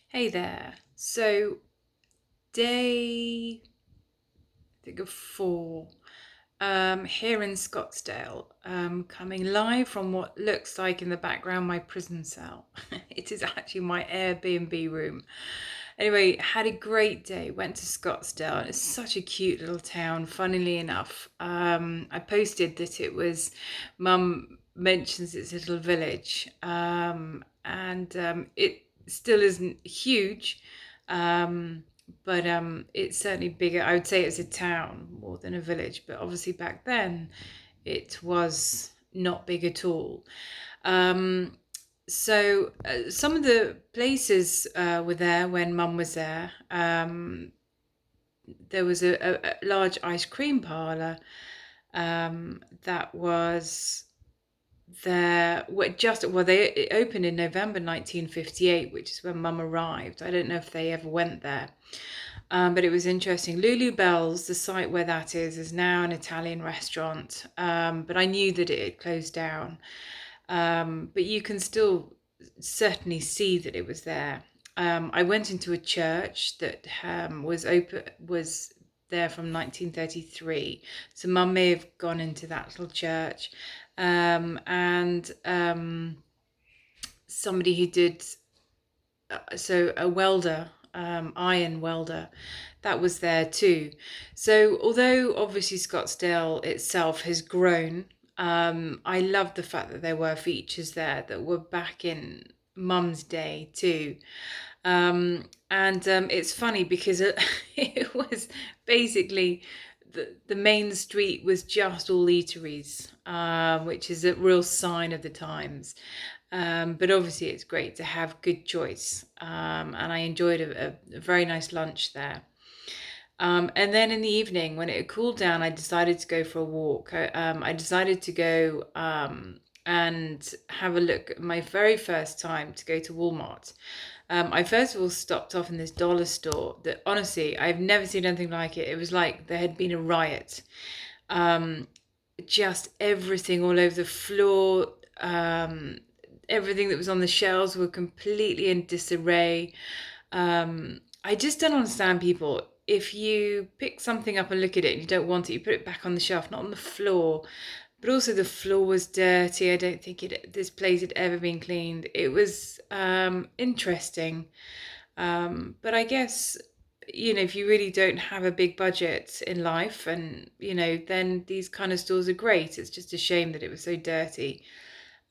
Hey there. So, day, I think of 4, here in Scottsdale, coming live from what looks like in the background my prison cell. It is actually my Airbnb room. Anyway, had a great day. Went to Scottsdale. It's such a cute little town, funnily enough. I posted that it was, Mum mentions it's a little village, and it still isn't huge. Um, but it's certainly bigger. I would say it's a town more than a village, but obviously back then it was not big at all. Um, so some of the places were there when Mum was there. There was a large ice cream parlor that was there. They it opened in November 1958, which is when Mum arrived. I don't know if they ever went there. But it was interesting. Lulu Bell's, the site where that is now an Italian restaurant. But I knew that it had closed down. But you can still certainly see that it was there. I went into a church that was there from 1933. So Mum may have gone into that little church. And somebody who did so a welder, iron welder, that was there too. So although obviously Scottsdale itself has grown, I love the fact that there were features there that were back in Mum's day too. And it's funny because it was basically the main street was just all eateries, which is a real sign of the times. But obviously, it's great to have good choice. And I enjoyed a very nice lunch there. And then in the evening, when it had cooled down, I decided to go for a walk. I decided to go and have a look. My very first time to go to Walmart. I first of all stopped off in this dollar store that honestly, I've never seen anything like it. It was like there had been a riot. Um, just everything all over the floor. Everything that was on the shelves were completely in disarray. I just don't understand people. If you pick something up and look at it and you don't want it, you put it back on the shelf, not on the floor. But also the floor was dirty. I don't think this place had ever been cleaned. It was interesting. But I guess, if you really don't have a big budget in life and, then these kind of stores are great. It's just a shame that it was so dirty.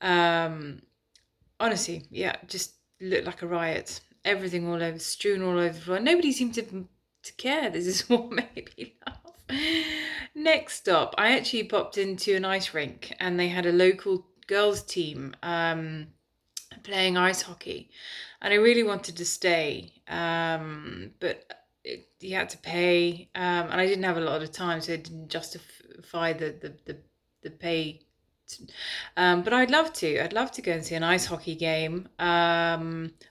Um, Honestly, yeah, just looked like a riot. Everything all over, strewn all over the floor. Nobody seemed to care. This is what made me laugh. Next stop, I actually popped into an ice rink and they had a local girls team playing ice hockey, and I really wanted to stay, but you had to pay, and I didn't have a lot of time, so it didn't justify the pay. But I'd love to. I'd love to go and see an ice hockey game. I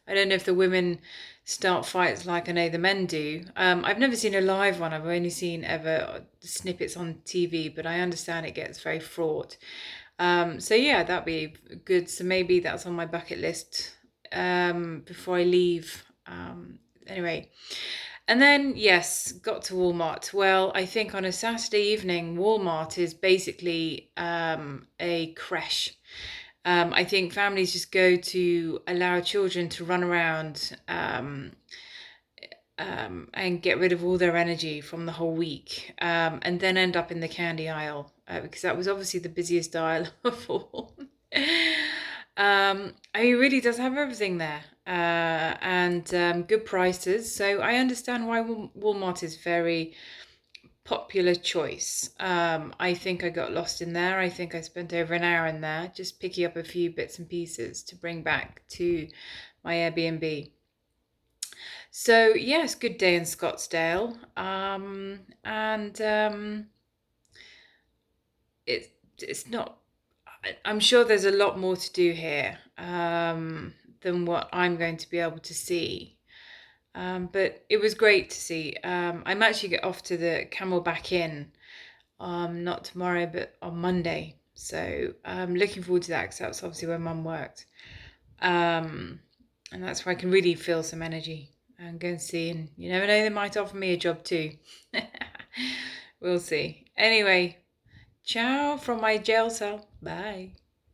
don't know if the women start fights like I know the men do. I've never seen a live one. I've only seen ever snippets on TV, but I understand it gets very fraught. So yeah, that'd be good. So maybe that's on my bucket list before I leave. Anyway, and then yes, got to Walmart. Well, I think on a Saturday evening, Walmart is basically a creche. I think families just go to allow children to run around and get rid of all their energy from the whole week, and then end up in the candy aisle because that was obviously the busiest aisle of all. I mean, it really does have everything there, and good prices. So I understand why Walmart is very popular choice. I think I got lost in there. I think I spent over an hour in there just picking up a few bits and pieces to bring back to my Airbnb. So yes, good day in Scottsdale. And it's not. I'm sure there's a lot more to do here than what I'm going to be able to see. But it was great to see. I'm actually get off to the Camelback Inn, not tomorrow, but on Monday. So I'm looking forward to that because that's obviously where Mum worked. Um, And that's where I can really feel some energy and go and see. And you never know, they might offer me a job too. We'll see. Anyway, ciao from my jail cell. Bye.